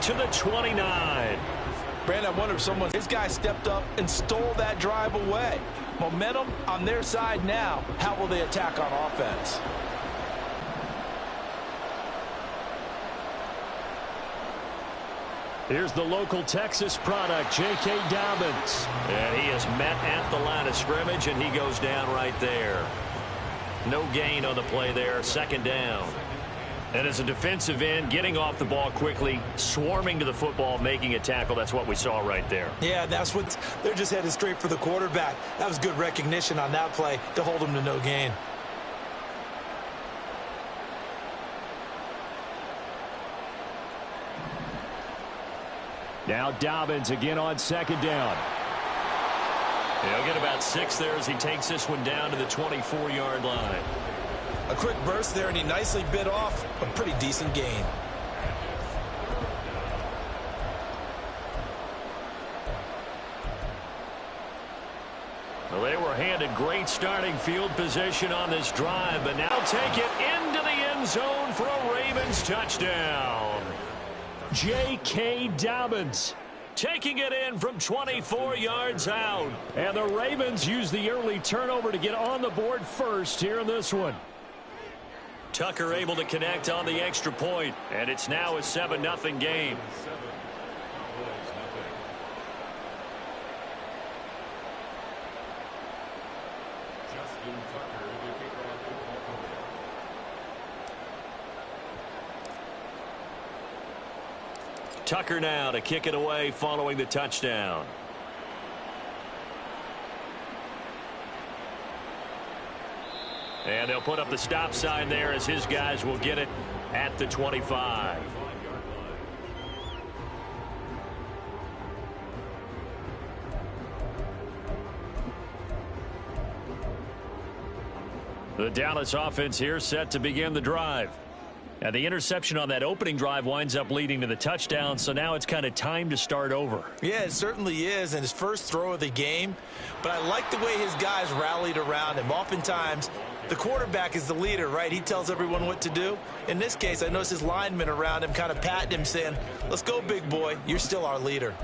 to the 29. Brandon, I wonder if his guy stepped up and stole that drive away. Momentum on their side now. How will they attack on offense? Here's the local Texas product, J.K. Dobbins. And he is met at the line of scrimmage, and he goes down right there. No gain on the play there, second down. And as a defensive end, getting off the ball quickly, swarming to the football, making a tackle, that's what we saw right there. Yeah, they're just headed straight for the quarterback. That was good recognition on that play to hold him to no gain. Now Dobbins again on second down. He'll get about 6 there as he takes this one down to the 24-yard line. A quick burst there, and he nicely bit off a pretty decent gain. Well, they were handed great starting field position on this drive, but now take it into the end zone for a Ravens touchdown. J.K. Dobbins taking it in from 24 yards out. And the Ravens use the early turnover to get on the board first here in this one. Tucker able to connect on the extra point, and it's now a 7-0 game. Tucker now to kick it away following the touchdown. And they'll put up the stop sign there as his guys will get it at the 25. The Dallas offense here set to begin the drive. And the interception on that opening drive winds up leading to the touchdown, so now it's kind of time to start over. Yeah, it certainly is, and his first throw of the game. But I like the way his guys rallied around him. Oftentimes, the quarterback is the leader, right? He tells everyone what to do. In this case, I noticed his linemen around him kind of patting him, saying, let's go, big boy. You're still our leader.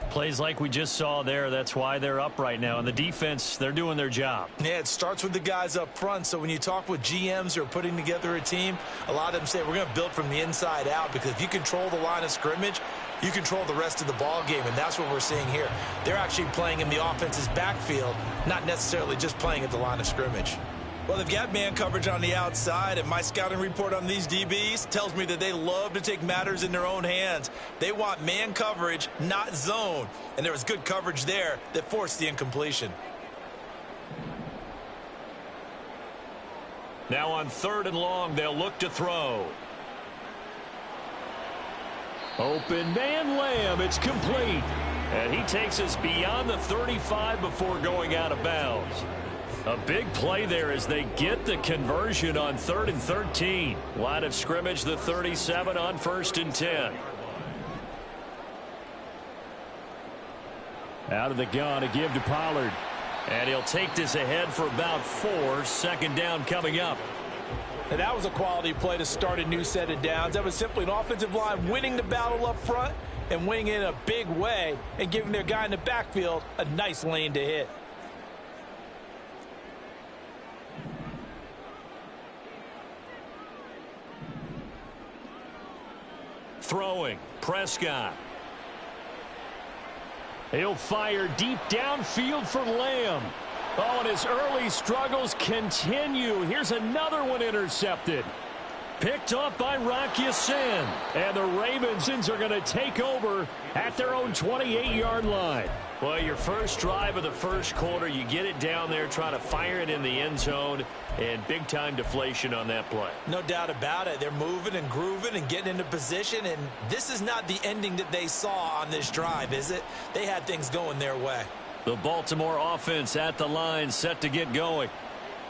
Plays like we just saw there, that's why they're up right now. And the defense, they're doing their job. Yeah, it starts with the guys up front. So when you talk with GMs who are putting together a team, a lot of them say we're going to build from the inside out, because if you control the line of scrimmage, you control the rest of the ball game, and that's what we're seeing here. They're actually playing in the offense's backfield, not necessarily just playing at the line of scrimmage. Well, they've got man coverage on the outside, and my scouting report on these DBs tells me that they love to take matters in their own hands. They want man coverage, not zone. And there was good coverage there that forced the incompletion. Now on 3rd and long, they'll look to throw. Open man Lamb, it's complete. And he takes us beyond the 35 before going out of bounds. A big play there as they get the conversion on 3rd and 13. Line of scrimmage, the 37 on 1st and 10. Out of the gun to give to Pollard. And he'll take this ahead for about 4. 2nd down coming up. And that was a quality play to start a new set of downs. That was simply an offensive line winning the battle up front and winning in a big way and giving their guy in the backfield a nice lane to hit. Throwing, Prescott. He'll fire deep downfield for Lamb. Oh, and his early struggles continue. Here's another one intercepted. Picked off by Rock Ya-Sin. And the Ravens are going to take over at their own 28-yard line. Well, your first drive of the first quarter, you get it down there, try to fire it in the end zone, and big-time deflation on that play. No doubt about it. They're moving and grooving and getting into position, and this is not the ending that they saw on this drive, is it? They had things going their way. The Baltimore offense at the line, set to get going.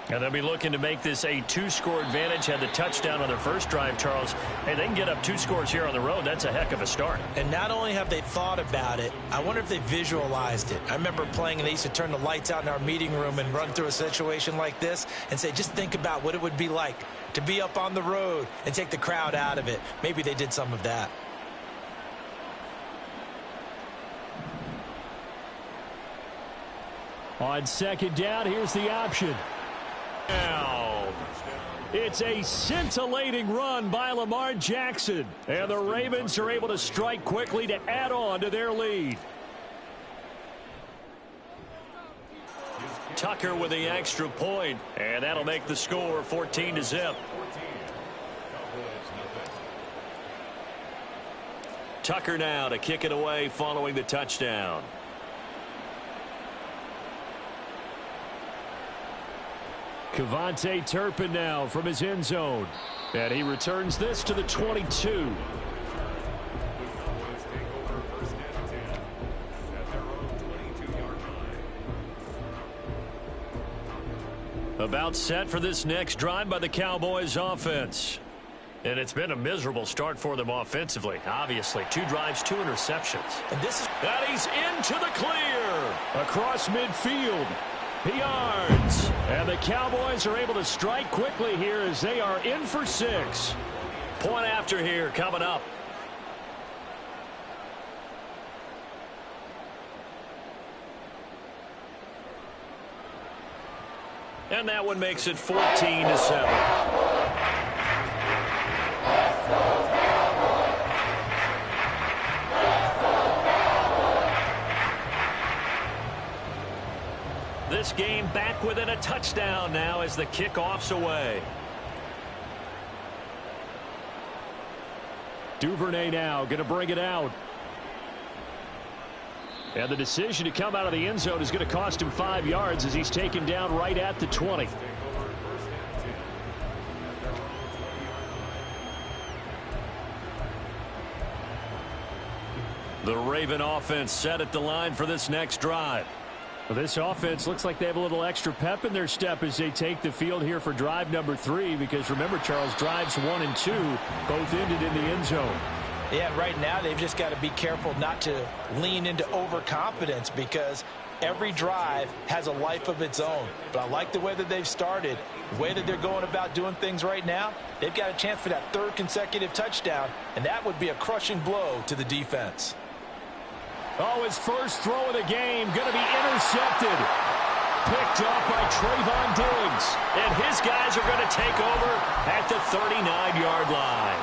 And they'll be looking to make this a 2-score advantage. Had the touchdown on their first drive, Charles. Hey, they can get up 2 scores here on the road. That's a heck of a start. And not only have they thought about it, I wonder if they visualized it. I remember playing, and they used to turn the lights out in our meeting room and run through a situation like this and say, just think about what it would be like to be up on the road and take the crowd out of it. Maybe they did some of that. On second down, here's the option. Now, it's a scintillating run by Lamar Jackson. And the Ravens are able to strike quickly to add on to their lead. Tucker with the extra point, and that'll make the score 14-0. Tucker now to kick it away following the touchdown. Kevontae Turpin now from his end zone. And he returns this to the 22. About set for this next drive by the Cowboys offense. And it's been a miserable start for them offensively. Obviously, 2 drives, 2 interceptions. And he's into the clear. Across midfield. He yards. And the Cowboys are able to strike quickly here as they are in for 6. Point after here coming up. And that one makes it 14-7. This game back within a touchdown now as the kickoff's away. Duvernay now going to bring it out. And the decision to come out of the end zone is going to cost him 5 yards as he's taken down right at the 20. The Raven offense set at the line for this next drive. Well, this offense looks like they have a little extra pep in their step as they take the field here for drive number 3, because remember, Charles, drives 1 and 2 both ended in the end zone. Yeah, right now they've just got to be careful not to lean into overconfidence, because every drive has a life of its own. But I like the way that they've started, the way that they're going about doing things right now. They've got a chance for that 3rd consecutive touchdown, and that would be a crushing blow to the defense. Oh, his first throw of the game going to be intercepted. Picked up by Trayvon Diggs. And his guys are going to take over at the 39-yard line.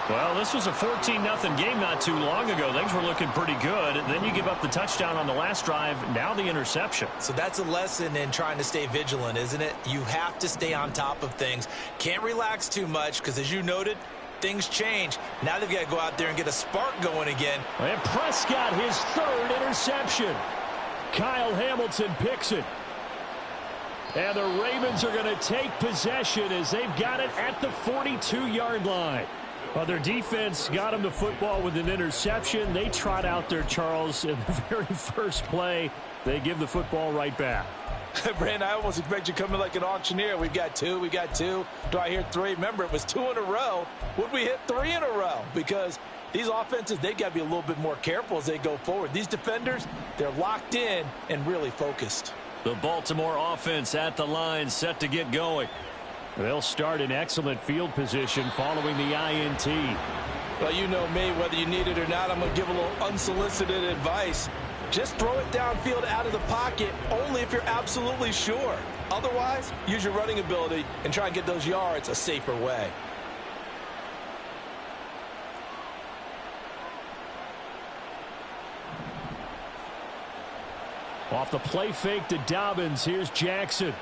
Well, this was a 14-0 game not too long ago. Things were looking pretty good. Then you give up the touchdown on the last drive. Now the interception. So that's a lesson in trying to stay vigilant, isn't it? You have to stay on top of things. Can't relax too much because, as you noted, things change. Now they've got to go out there and get a spark going again. And Prescott, his 3rd interception. Kyle Hamilton picks it. And the Ravens are going to take possession as they've got it at the 42-yard line. Well, their defense got them the football with an interception. They trot out there, Charles, in the very first play. They give the football right back. Brandon, I almost expect you coming like an auctioneer. We've got 2, we got 2. Do I hear 3? Remember, it was 2 in a row. Would we hit 3 in a row? Because these offenses, they got to be a little bit more careful as they go forward. These defenders, they're locked in and really focused. The Baltimore offense at the line, set to get going. They'll start in excellent field position following the INT. Well, you know me, whether you need it or not, I'm going to give a little unsolicited advice. Just throw it downfield out of the pocket only if you're absolutely sure. Otherwise, use your running ability and try and get those yards a safer way. Off the play fake to Dobbins, here's Jackson.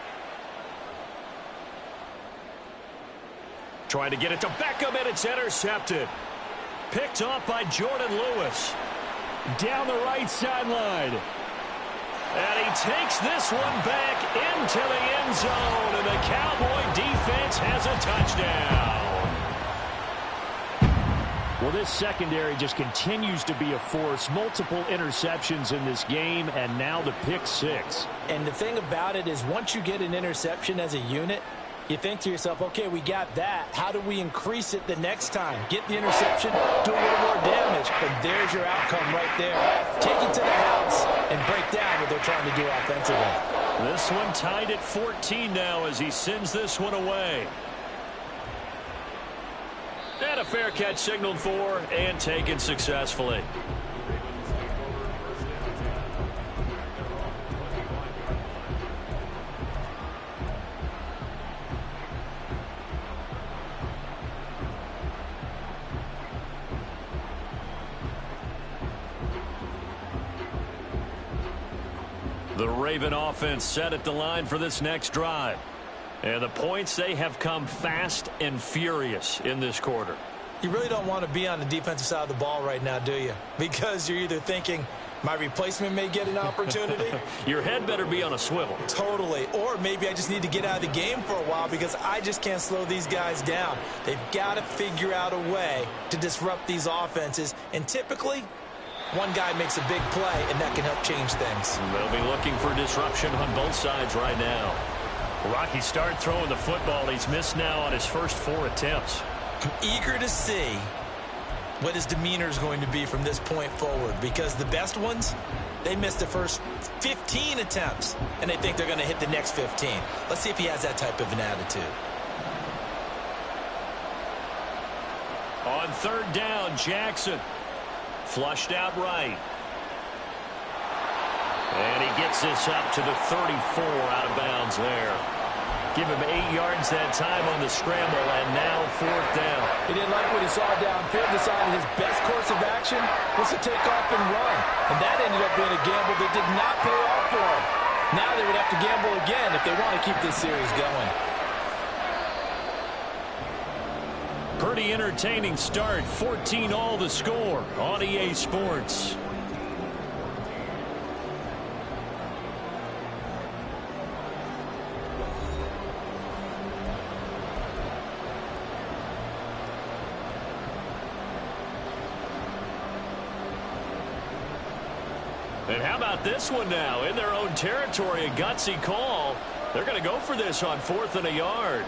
Trying to get it to Beckham, and it's intercepted. Picked off by Jordan Lewis. Down the right sideline. And he takes this one back into the end zone, and the Cowboy defense has a touchdown. Well, this secondary just continues to be a force. Multiple interceptions in this game, and now the pick 6. And the thing about it is, once you get an interception as a unit, you think to yourself, okay, we got that. How do we increase it the next time? Get the interception, do a little more damage, and there's your outcome right there. Take it to the house and break down what they're trying to do offensively. This one tied at 14 now as he sends this one away. And a fair catch signaled for and taken successfully. The Raven offense set at the line for this next drive. And the points, they have come fast and furious in this quarter. You really don't want to be on the defensive side of the ball right now, do you? Because you're either thinking, my replacement may get an opportunity. Your head better be on a swivel. Totally. Or maybe I just need to get out of the game for a while because I just can't slow these guys down. They've got to figure out a way to disrupt these offenses. And typically, one guy makes a big play, and that can help change things. They'll be looking for disruption on both sides right now. Rocky start throwing the football. He's missed now on his first 4 attempts. I'm eager to see what his demeanor is going to be from this point forward, because the best ones, they missed the first 15 attempts, and they think they're going to hit the next 15. Let's see if he has that type of an attitude. On 3rd down, Jackson. Flushed out right. And he gets this up to the 34 out of bounds there. Give him 8 yards that time on the scramble, and now 4th down. He didn't like what he saw downfield, decided his best course of action was to take off and run. And that ended up being a gamble that did not pay off for him. Now they would have to gamble again if they want to keep this series going. Pretty entertaining start. 14-all the score on EA Sports. And how about this one now? In their own territory, a gutsy call. They're going to go for this on 4th and a yard.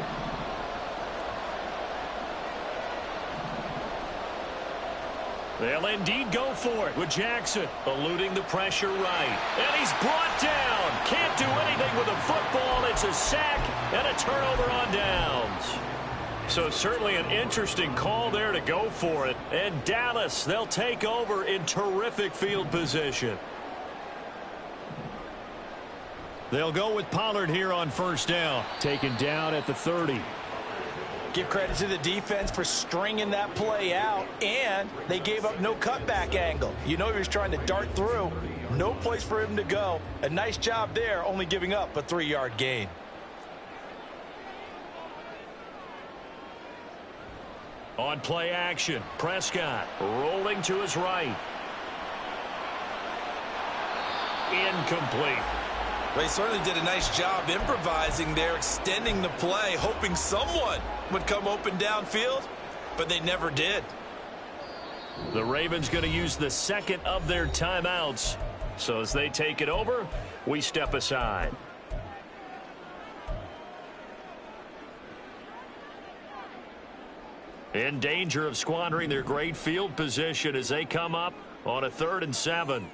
They'll indeed go for it with Jackson, eluding the pressure right. And he's brought down. Can't do anything with the football. It's a sack and a turnover on downs. So certainly an interesting call there to go for it. And Dallas, they'll take over in terrific field position. They'll go with Pollard here on 1st down. Taken down at the 30. Give credit to the defense for stringing that play out, and they gave up no cutback angle. You know he was trying to dart through. No place for him to go. A nice job there, only giving up a 3-yard gain. On play action, Prescott rolling to his right. Incomplete. Well, he certainly did a nice job improvising there, extending the play, hoping someone would come open downfield, but they never did. The Ravens going to use the 2nd of their timeouts. So as they take it over, we step aside. In danger of squandering their great field position as they come up on a 3rd and 7.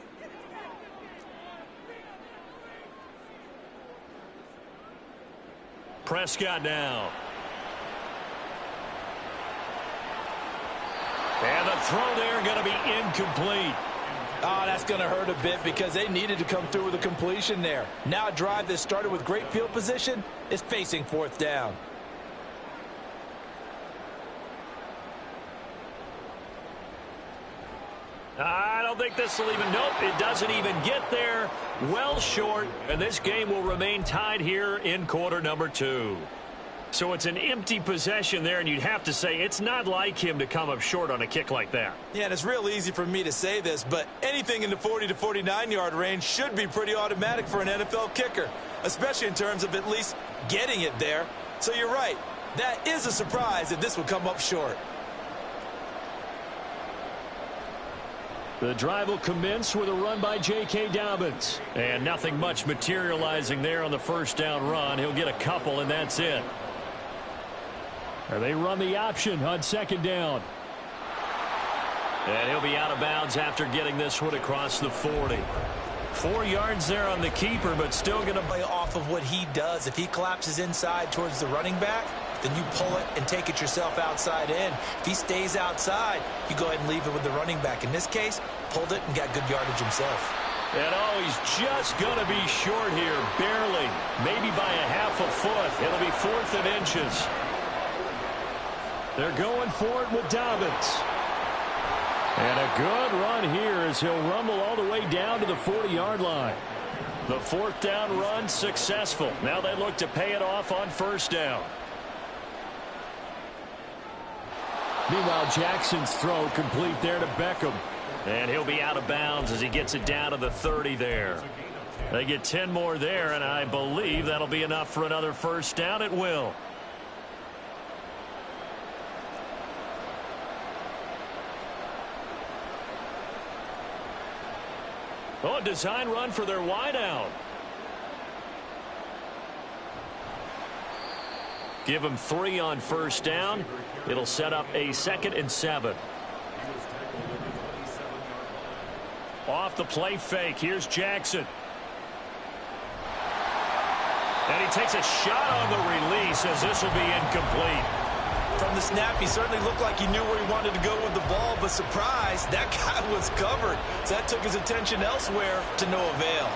Prescott now. And the throw there going to be incomplete. Oh, that's going to hurt a bit because they needed to come through with a completion there. Now a drive that started with great field position is facing 4th down. I don't think this will even, nope, it doesn't even get there. Well short, and this game will remain tied here in quarter number 2. So it's an empty possession there, and you'd have to say it's not like him to come up short on a kick like that. Yeah, and it's real easy for me to say this, but anything in the 40 to 49-yard range should be pretty automatic for an NFL kicker, especially in terms of at least getting it there. So you're right. That is a surprise if this would come up short. The drive will commence with a run by J.K. Dobbins. And nothing much materializing there on the 1st down run. He'll get a couple, and that's it. They run the option on 2nd down. And he'll be out of bounds after getting this one across the 40. 4 yards there on the keeper, but still going to play off of what he does. If he collapses inside towards the running back, then you pull it and take it yourself outside in. If he stays outside, you go ahead and leave it with the running back. In this case, pulled it and got good yardage himself. And oh, he's just going to be short here, barely, maybe by a half a foot. It'll be 4th and inches. They're going for it with Dobbins. And a good run here as he'll rumble all the way down to the 40-yard line. The fourth down run successful. Now they look to pay it off on first down. Meanwhile, Jackson's throw complete there to Beckham. And he'll be out of bounds as he gets it down to the 30 there. They get 10 more there, and I believe that'll be enough for another first down. It will. Oh, a design run for their wideout. Give them 3 on first down. It'll set up a 2nd and 7. Off the play fake. Here's Jackson. And he takes a shot on the release as this will be incomplete. From the snap, he certainly looked like he knew where he wanted to go with the ball, but surprise, that guy was covered. So that took his attention elsewhere to no avail.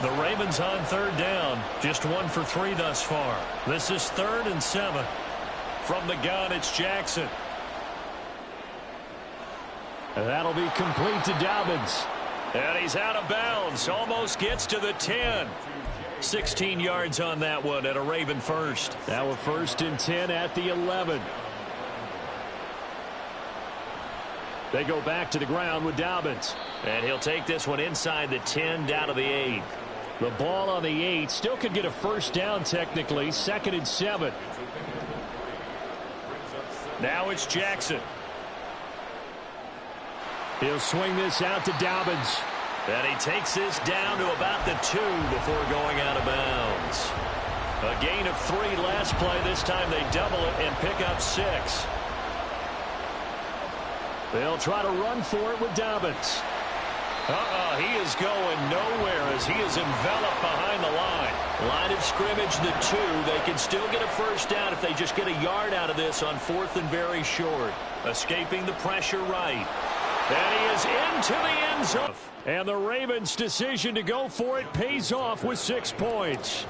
The Ravens on third down. Just 1 for 3 thus far. This is 3rd and 7. From the gun, it's Jackson. And that'll be complete to Dobbins. And he's out of bounds. Almost gets to the 10. 16 yards on that one at a Raven first. Now a 1st and 10 at the 11. They go back to the ground with Dobbins. And he'll take this one inside the 10 down to the 8. The ball on the 8 still could get a first down technically. 2nd and 7. Now it's Jackson. He'll swing this out to Dobbins. And he takes this down to about the 2 before going out of bounds. A gain of 3 last play. This time they double it and pick up 6. They'll try to run for it with Dobbins. He is going nowhere as he is enveloped behind the line. Line of scrimmage, the 2. They can still get a first down if they just get a yard out of this on 4th and very short. Escaping the pressure right. And he is into the end zone. And the Ravens' decision to go for it pays off with 6 points.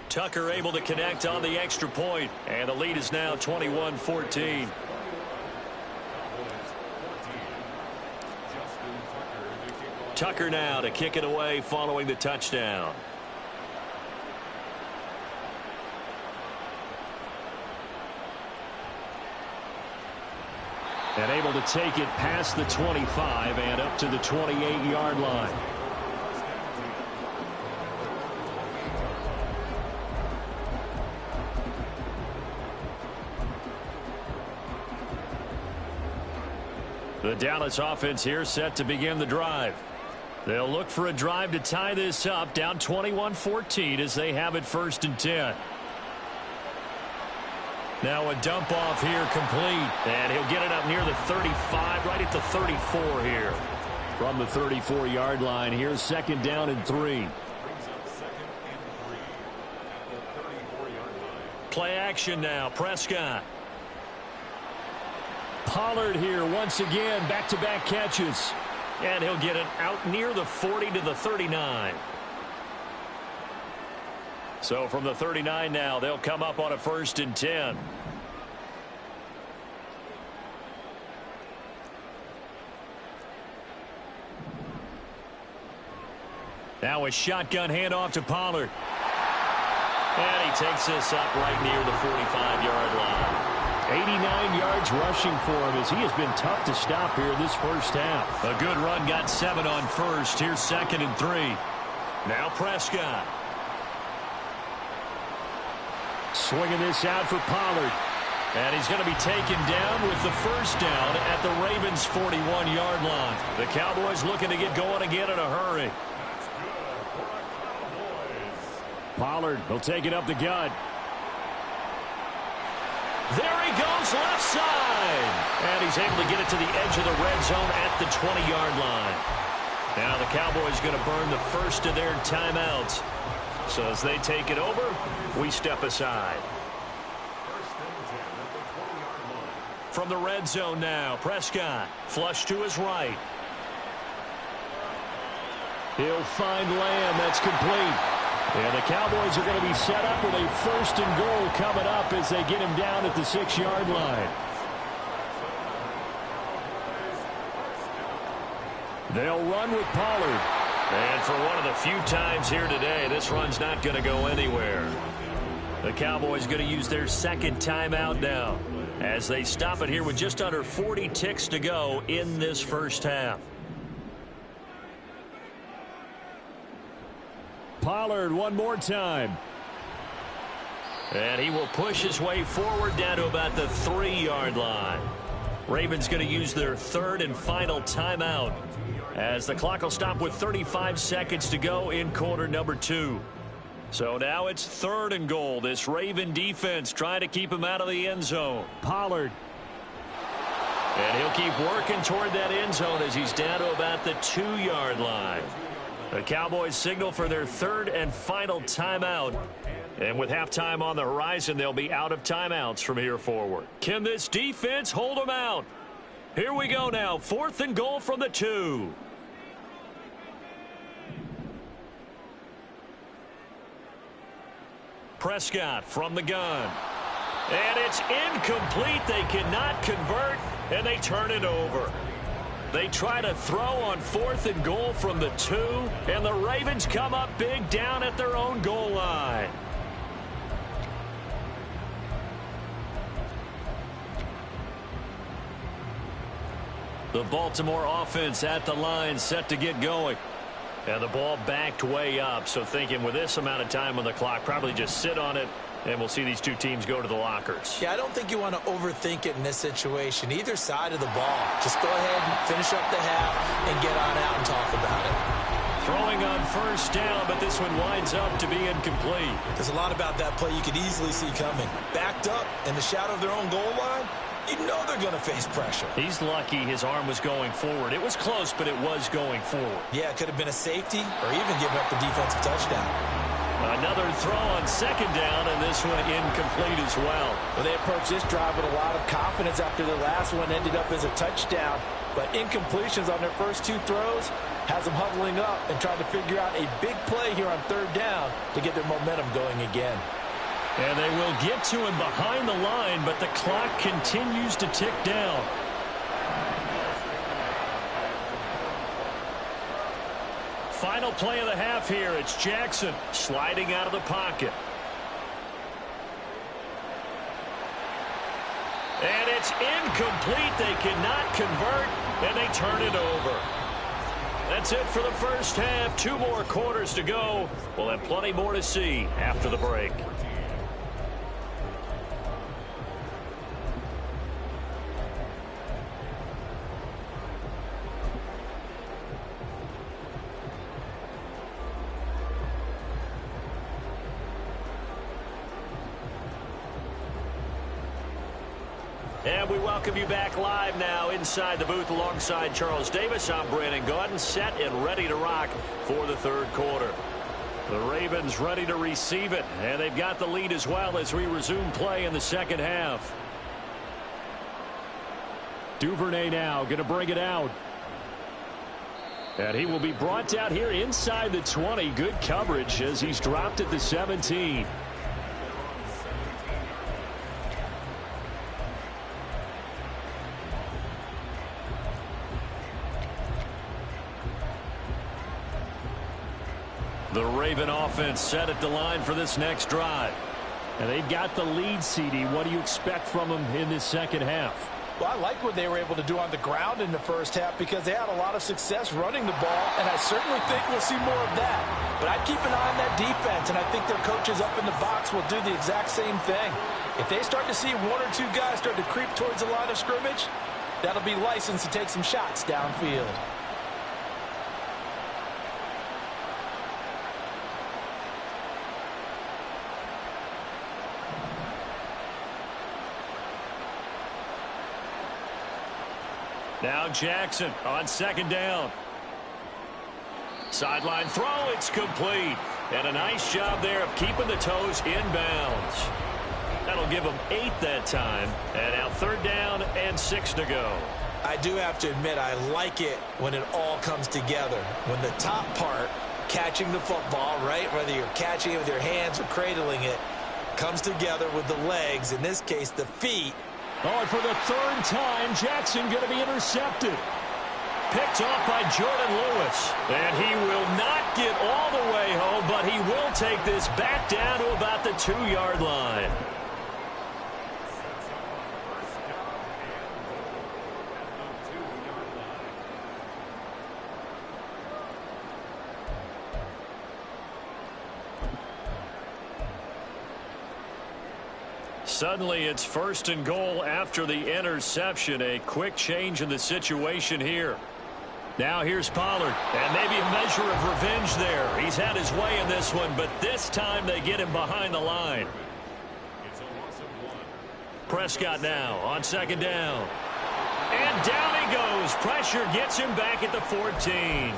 Tucker able to connect on the extra point. And the lead is now 21-14. Tucker now to kick it away following the touchdown. And able to take it past the 25 and up to the 28-yard line. The Dallas offense here set to begin the drive. They'll look for a drive to tie this up, down 21-14 as they have it 1st and 10. Now a dump off here complete. And he'll get it up near the 35, right at the 34 here. From the 34-yard line, here's 2nd down and 3. Play action now, Prescott. Pollard here once again, back-to-back catches. And he'll get it out near the 40 to the 39. So from the 39 now, they'll come up on a 1st and 10. Now a shotgun handoff to Pollard. And he takes this up right near the 45-yard line. 89 yards rushing for him as he has been tough to stop here this first half. A good run, got 7 on first. Here's 2nd and 3. Now Prescott. Swinging this out for Pollard. And he's going to be taken down with the first down at the Ravens' 41-yard line. The Cowboys looking to get going again in a hurry. Pollard will take it up the gut. There he goes left side. And he's able to get it to the edge of the red zone at the 20-yard line. Now the Cowboys going to burn the first of their timeouts. So as they take it over, we step aside. From the red zone now, Prescott flush to his right. He'll find Lamb. That's complete. And the Cowboys are going to be set up with a 1st and goal coming up as they get him down at the 6-yard line. They'll run with Pollard. And for one of the few times here today, this run's not going to go anywhere. The Cowboys going to use their second timeout now as they stop it here with just under 40 ticks to go in this first half. Pollard one more time. And he will push his way forward down to about the 3-yard line. Ravens going to use their third and final timeout as the clock will stop with 35 seconds to go in quarter number 2. So now it's 3rd and goal. This Raven defense trying to keep him out of the end zone. Pollard. And he'll keep working toward that end zone as he's down to about the 2-yard line. The Cowboys signal for their third and final timeout. And with halftime on the horizon, they'll be out of timeouts from here forward. Can this defense hold them out? Here we go now. 4th and goal from the 2. Prescott from the gun. And it's incomplete. They cannot convert, and they turn it over. They try to throw on 4th and goal from the 2, and the Ravens come up big down at their own goal line. The Baltimore offense at the line, set to get going. And the ball backed way up, so thinking with this amount of time on the clock, probably just sit on it, and we'll see these two teams go to the lockers. Yeah, I don't think you want to overthink it in this situation. Either side of the ball. Just go ahead and finish up the half and get on out and talk about it. Throwing on first down, but this one winds up to be incomplete. There's a lot about that play you could easily see coming. Backed up in the shadow of their own goal line, you know they're going to face pressure. He's lucky his arm was going forward. It was close, but it was going forward. Yeah, it could have been a safety or even giving up the defensive touchdown. Another throw on second down, and this one incomplete as well. Well, they approached this drive with a lot of confidence after the last one ended up as a touchdown. But incompletions on their first 2 throws has them huddling up and trying to figure out a big play here on 3rd down to get their momentum going again. And they will get to him behind the line, but the clock continues to tick down. Final play of the half here. It's Jackson sliding out of the pocket. And it's incomplete. They cannot convert, and they turn it over. That's it for the first half. 2 more quarters to go. We'll have plenty more to see after the break. And we welcome you back live now inside the booth alongside Charles Davis. I'm Brandon Gaudin, set and ready to rock for the 3rd quarter. The Ravens ready to receive it, and they've got the lead as well as we resume play in the second half. Duvernay now going to bring it out. And he will be brought down here inside the 20. Good coverage as he's dropped at the 17. The Raven offense set at the line for this next drive. And they've got the lead, CD. What do you expect from them in this second half? Well, I like what they were able to do on the ground in the first half because they had a lot of success running the ball, and I certainly think we'll see more of that. But I'd keep an eye on that defense, and I think their coaches up in the box will do the exact same thing. If they start to see 1 or 2 guys start to creep towards the line of scrimmage, that'll be licensed to take some shots downfield. Now Jackson on second down. Sideline throw, it's complete. And a nice job there of keeping the toes inbounds. That'll give them 8 that time. And now 3rd down and 6 to go. I do have to admit, I like it when it all comes together. When the top part, catching the football, right, whether you're catching it with your hands or cradling it, comes together with the legs, in this case the feet. Oh, and for the 3rd time, Jackson going to be intercepted. picked off by Jordan Lewis. And he will not get all the way home, but he will take this back down to about the 2-yard line. Suddenly it's 1st and goal after the interception. A quick change in the situation here. Now here's Pollard, and maybe a measure of revenge there. He's had his way in this one, but this time they get him behind the line. Prescott now on 2nd down. And down he goes. Pressure gets him back at the 14.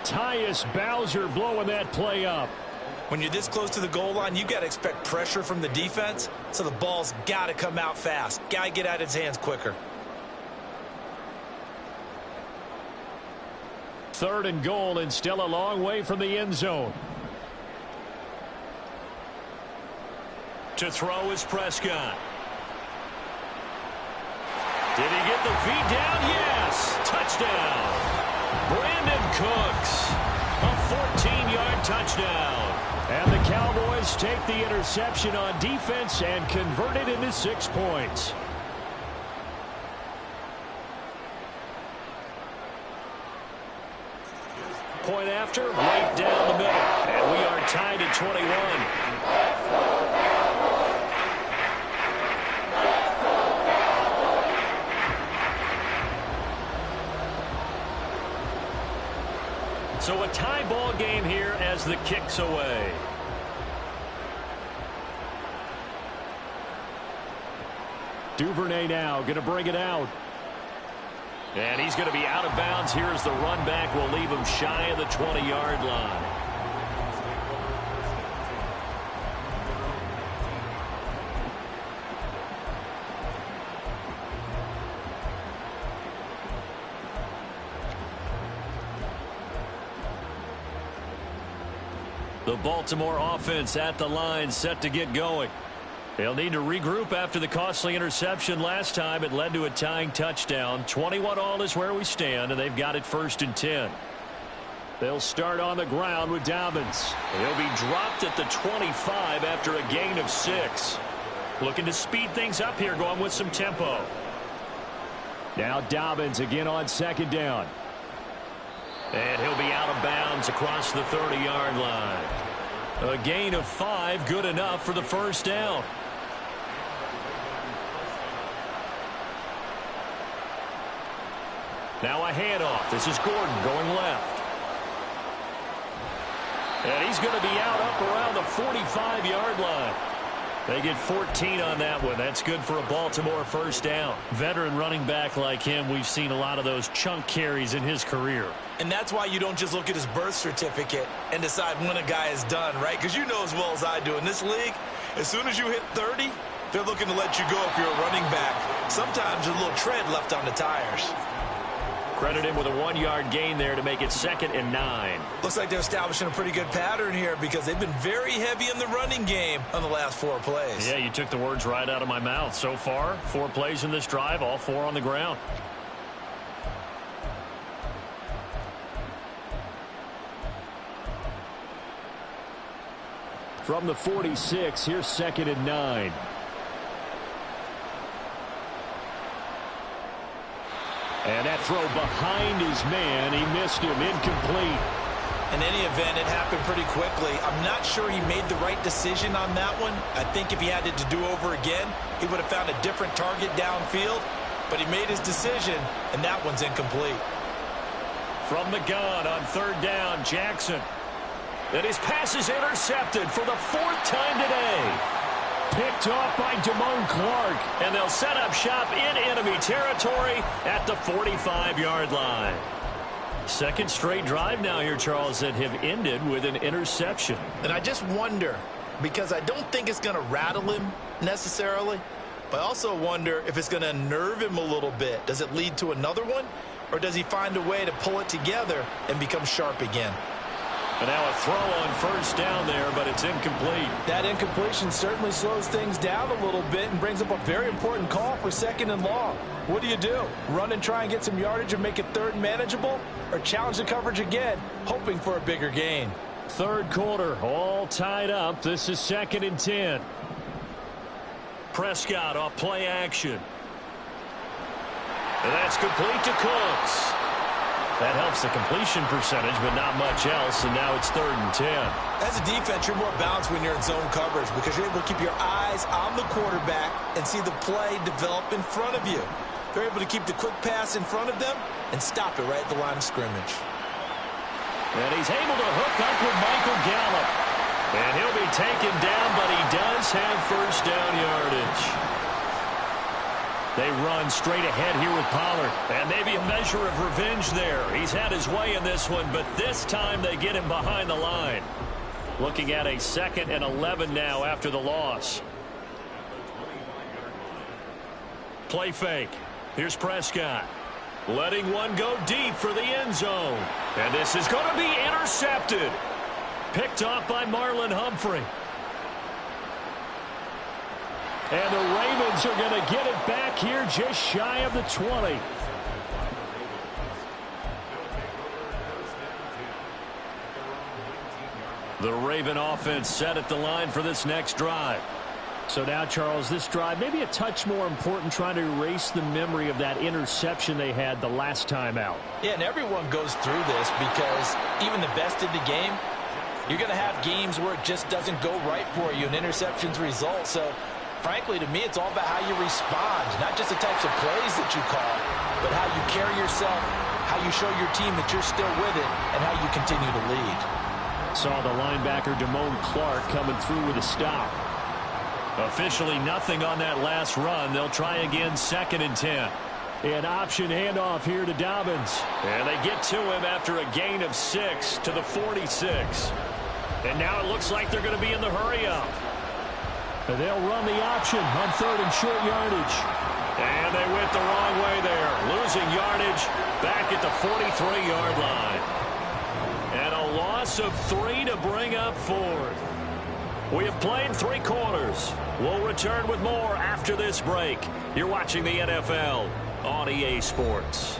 Tyus Bowser blowing that play up. When you're this close to the goal line, you got to expect pressure from the defense, so the ball's got to come out fast. Got to get out of his hands quicker. 3rd and goal, and still a long way from the end zone. To throw is Prescott. Did he get the feet down? Yes. Touchdown. Brandon Cooks. A 14-yard touchdown. And the Cowboys take the interception on defense and convert it into 6 points. Point after, right down the middle. And we are tied at 21. So a tie ball game here as the kick's away. Duvernay now going to bring it out. And he's going to be out of bounds here as the run back will leave him shy of the 20-yard line. The Baltimore offense at the line, set to get going. They'll need to regroup after the costly interception last time. It led to a tying touchdown. 21-all is where we stand, and they've got it 1st and 10. They'll start on the ground with Dobbins. He'll be dropped at the 25 after a gain of 6. Looking to speed things up here, going with some tempo. Now Dobbins again on 2nd down. And he'll be out of bounds across the 30-yard line. A gain of 5, good enough for the 1st down. Now a handoff. This is Gordon going left. And he's going to be out up around the 45-yard line. They get 14 on that one. That's good for a Baltimore 1st down. Veteran running back like him, we've seen a lot of those chunk carries in his career. And that's why you don't just look at his birth certificate and decide when a guy is done, right? Because you know as well as I do, in this league, as soon as you hit 30, they're looking to let you go if you're a running back. Sometimes there's a little tread left on the tires. Credit him with a 1-yard gain there to make it 2nd and 9. Looks like they're establishing a pretty good pattern here because they've been very heavy in the running game on the last 4 plays. Yeah, you took the words right out of my mouth. So far, 4 plays in this drive, all 4 on the ground. From the 46, here's 2nd and 9. And that throw behind his man. He missed him. Incomplete. In any event, it happened pretty quickly. I'm not sure he made the right decision on that one. I think if he had it to do over again, he would have found a different target downfield. But he made his decision, and that one's incomplete. From the gun on 3rd down, Jackson. And his pass is intercepted for the 4th time today. Picked off by Damone Clark. And they'll set up shop in enemy territory at the 45-yard line. 2nd straight drive now here, Charles, that have ended with an interception. And I just wonder, because I don't think it's going to rattle him necessarily, but I also wonder if it's going to unnerve him a little bit. Does it lead to another one? Or does he find a way to pull it together and become sharp again? And now a throw on first down there, but it's incomplete. That incompletion certainly slows things down a little bit and brings up a very important call for 2nd and long. What do? Run and try and get some yardage and make it 3rd and manageable? Or challenge the coverage again, hoping for a bigger gain? 3rd quarter, all tied up. This is 2nd and 10. Prescott off play action. And that's complete to Cooks. That helps the completion percentage, but not much else, and now it's 3rd and 10. As a defense, you're more balanced when you're in zone coverage because you're able to keep your eyes on the quarterback and see the play develop in front of you. They're able to keep the quick pass in front of them and stop it right at the line of scrimmage. And he's able to hook up with Michael Gallup. And he'll be taken down, but he does have first down yardage. They run straight ahead here with Pollard. And maybe a measure of revenge there. He's had his way in this one, but this time they get him behind the line. Looking at a 2nd and 11 now after the loss. Play fake. Here's Prescott. Letting one go deep for the end zone. And this is going to be intercepted. Picked off by Marlon Humphrey. And the Ravens are going to get it back here just shy of the 20. The Raven offense set at the line for this next drive. So now, Charles, this drive maybe a touch more important, trying to erase the memory of that interception they had the last time out. Yeah, and everyone goes through this because even the best in the game, you're going to have games where it just doesn't go right for you and interceptions result. So, frankly, to me, it's all about how you respond, not just the types of plays that you call, but how you carry yourself, how you show your team that you're still with it, and how you continue to lead. Saw the linebacker Damone Clark coming through with a stop. Officially nothing on that last run. They'll try again 2nd and 10. An option handoff here to Dobbins. And they get to him after a gain of 6 to the 46. And now it looks like they're going to be in the hurry-up. They'll run the option on 3rd and short yardage. And they went the wrong way there. Losing yardage back at the 43-yard line. And a loss of 3 to bring up 4th. We have played 3 quarters. We'll return with more after this break. You're watching the NFL on EA Sports.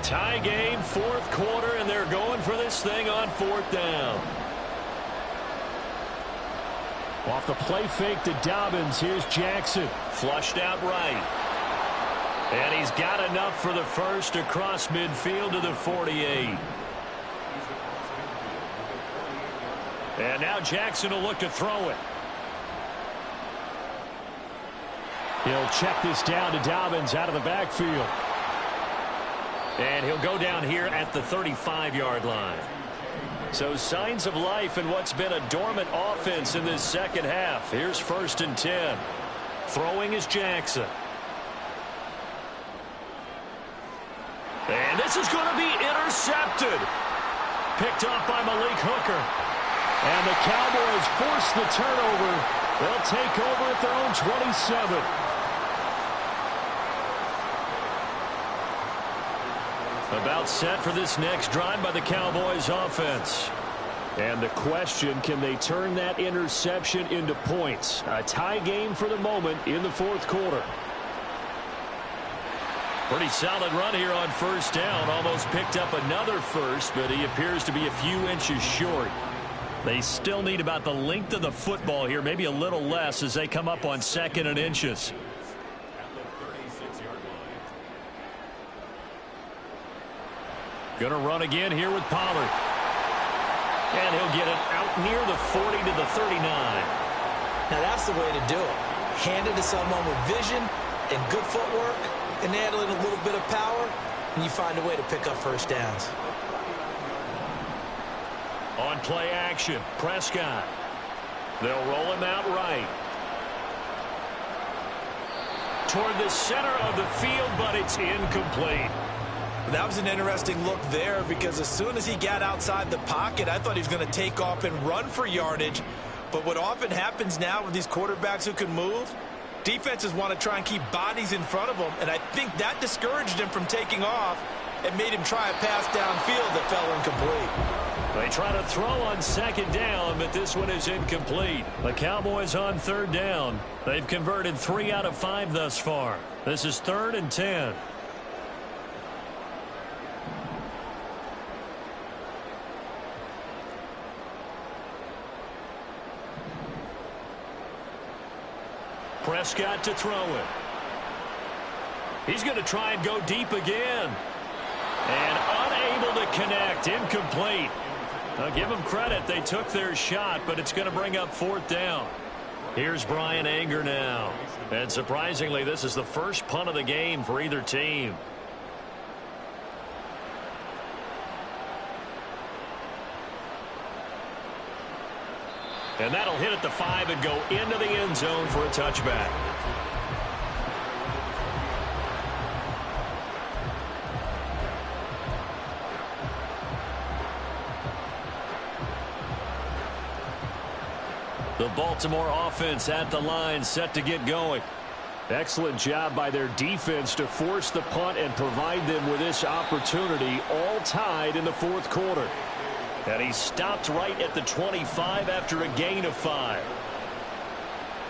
Tie game, 4th quarter, and they're going for this thing on 4th down. Off the play fake to Dobbins, here's Jackson. Flushed out right. And he's got enough for the first across midfield to the 48. And now Jackson will look to throw it. He'll check this down to Dobbins out of the backfield. And he'll go down here at the 35-yard line. So signs of life in what's been a dormant offense in this second half. Here's 1st and 10. Throwing is Jackson. And this is going to be intercepted. Picked off by Malik Hooker. And the Cowboys force the turnover. They'll take over at their own 27. About set for this next drive by the Cowboys offense. And the question, can they turn that interception into points? A tie game for the moment in the 4th quarter. Pretty solid run here on 1st down. Almost picked up another first, but he appears to be a few inches short. They still need about the length of the football here, maybe a little less as they come up on 2nd and inches. Gonna run again here with Pollard. And he'll get it out near the 40 to the 39. Now that's the way to do it. Hand it to someone with vision and good footwork, and add in a little bit of power, and you find a way to pick up first downs. On play action, Prescott. They'll roll him out right. Toward the center of the field, but it's incomplete. That was an interesting look there because as soon as he got outside the pocket, I thought he was going to take off and run for yardage. But what often happens now with these quarterbacks who can move, Defenses want to try and keep bodies in front of them, and I think that discouraged him from taking off and made him try a pass downfield that fell incomplete. They try to throw on second down, but this one is incomplete. The Cowboys on third down. They've converted 3 out of 5 thus far. This is 3rd and 10. Prescott to throw it. He's going to try and go deep again. And unable to connect. Incomplete. I'll give them credit. They took their shot, but it's going to bring up 4th down. Here's Brian Anger now. And surprisingly, this is the first punt of the game for either team. And that'll hit at the 5 and go into the end zone for a touchback. The Baltimore offense at the line, set to get going. Excellent job by their defense to force the punt and provide them with this opportunity, all tied in the 4th quarter. And he stopped right at the 25 after a gain of 5.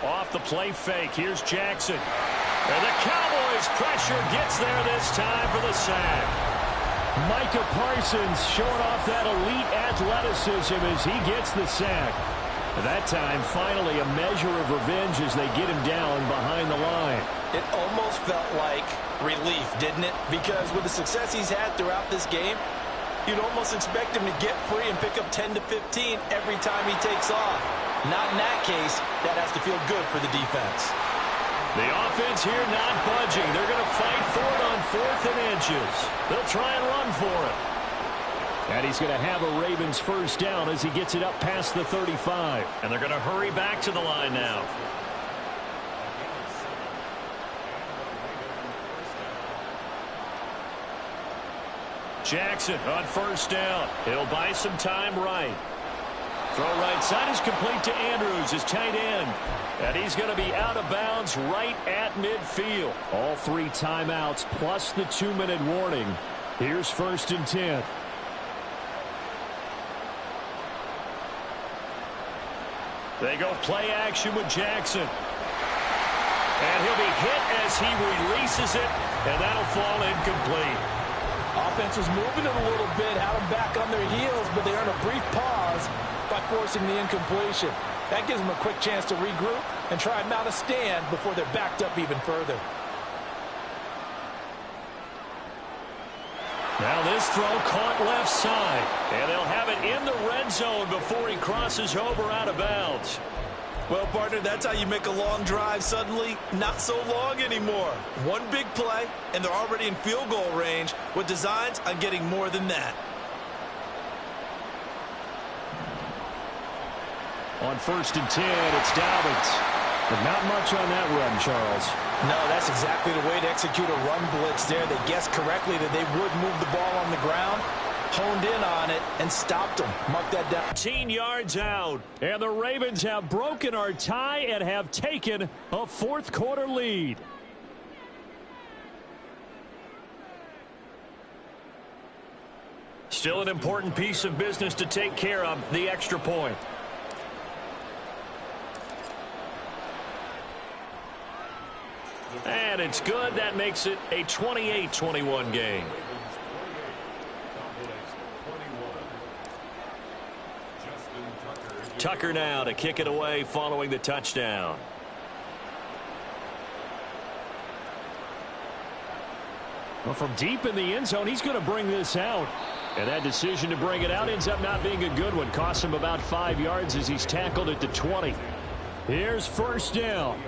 Off the play fake, here's Jackson. And the Cowboys pressure gets there this time for the sack. Micah Parsons showing off that elite athleticism as he gets the sack. That time, finally, a measure of revenge as they get him down behind the line. It almost felt like relief, didn't it? Because with the success he's had throughout this game, you'd almost expect him to get free and pick up 10 to 15 every time he takes off. Not in that case. That has to feel good for the defense. The offense here not budging. They're going to fight for it on 4th and inches. They'll try and run for it. And he's going to have a Ravens first down as he gets it up past the 35. And they're going to hurry back to the line now. Jackson on first down. He'll buy some time right. Throw right side is complete to Andrews, his tight end. And he's going to be out of bounds right at midfield. All 3 timeouts plus the 2-minute warning. Here's 1st and 10. They go play action with Jackson. And he'll be hit as he releases it, and that'll fall incomplete. Offense was moving it a little bit, had them back on their heels, but they earned a brief pause by forcing the incompletion. That gives them a quick chance to regroup and try and mount a stand before they're backed up even further. Now this throw caught left side, and they'll have it in the red zone before he crosses over out of bounds. Well, partner, that's how you make a long drive suddenly not so long anymore. One big play, and they're already in field goal range with designs on getting more than that. On 1st and 10, it's Dobbins. But not much on that run, Charles. No, that's exactly the way to execute a run blitz there. They guessed correctly that they would move the ball on the ground, honed in on it, and stopped them. Mark that down. 18 yards out. And the Ravens have broken our tie and have taken a 4th quarter lead. Still an important piece of business to take care of, the extra point. And it's good. That makes it a 28-21 game. Tucker now to kick it away following the touchdown. Well, from deep in the end zone, he's going to bring this out. And that decision to bring it out ends up not being a good one. Costs him about 5 yards as he's tackled at the 20. Here's 1st down.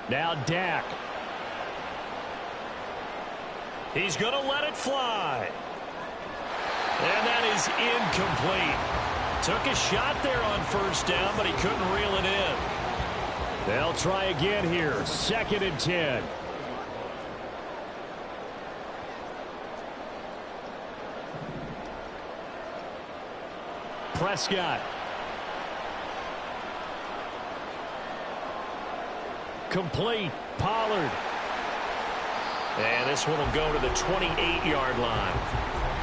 Now Dak. He's going to let it fly. And that is incomplete. Took a shot there on 1st down, but he couldn't reel it in. They'll try again here. 2nd and 10. Prescott. complete. Pollard. And this one will go to the 28-yard line.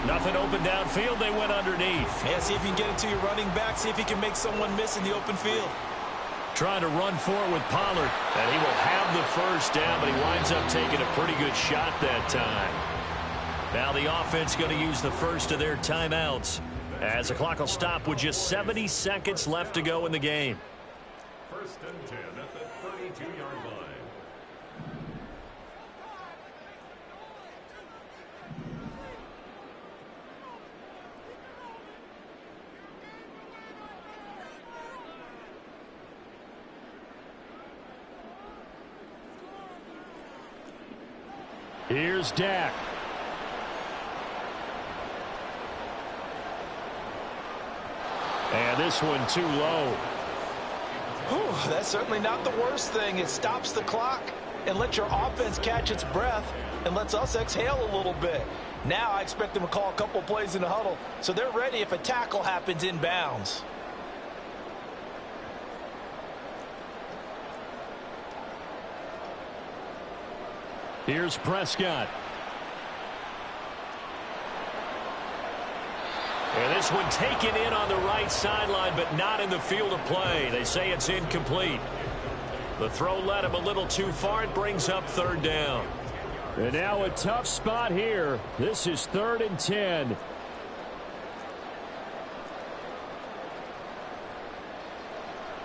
Nothing open downfield. They went underneath. Yeah, see if you can get it to your running back. See if you can make someone miss in the open field. Trying to run for it with Pollard. And he will have the first down, but he winds up taking a pretty good shot that time. Now the offense going to use the first of their timeouts as the clock will stop with just 70 seconds left to go in the game. First and 10 at the 32-yard line. Here's Dak. And this one too low. Whew, that's certainly not the worst thing. It stops the clock and lets your offense catch its breath and lets us exhale a little bit. Now I expect them to call a couple plays in the huddle so they're ready if a tackle happens inbounds. Here's Prescott. And this one taken in on the right sideline, but not in the field of play. They say it's incomplete. The throw led him a little too far. It brings up third down. And now a tough spot here. This is 3rd and 10.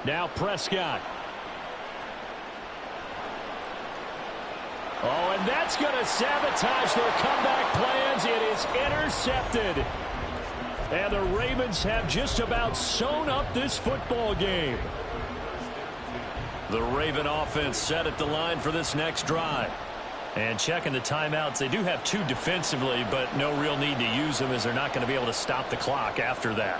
Now Prescott. Oh, and that's going to sabotage their comeback plans. It is intercepted. And the Ravens have just about sewn up this football game. The Raven offense set at the line for this next drive. And checking the timeouts, they do have 2 defensively, but no real need to use them as they're not going to be able to stop the clock after that.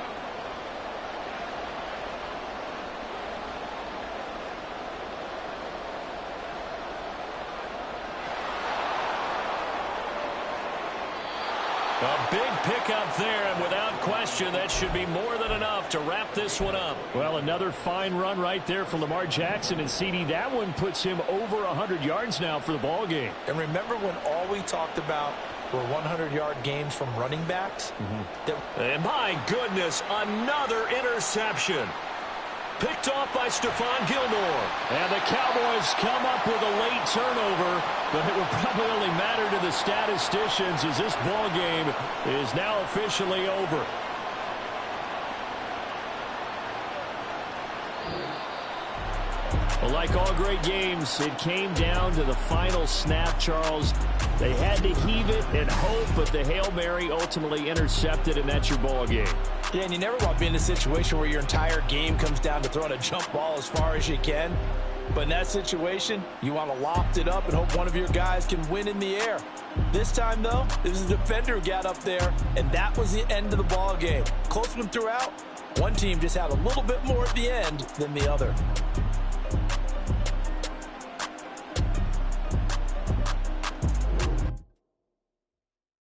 A big pickup there, and without question, that should be more than enough to wrap this one up. Well, another fine run right there for Lamar Jackson and CD. That one puts him over 100 yards now for the ball game. And remember when all we talked about were 100-yard games from running backs? And my goodness, another interception. Picked off by Stephon Gilmore. And the Cowboys come up with a late turnover, but it will probably only matter to the statisticians as this ball game is now officially over. Well, like all great games, it came down to the final snap, Charles. They had to heave it and hope, but the Hail Mary ultimately intercepted, and that's your ball game. Yeah, and you never want to be in a situation where your entire game comes down to throwing a jump ball as far as you can. But in that situation, you want to loft it up and hope one of your guys can win in the air. This time, though, it was a defender who got up there, and that was the end of the ball game. Close to them throughout. One team just had a little bit more at the end than the other.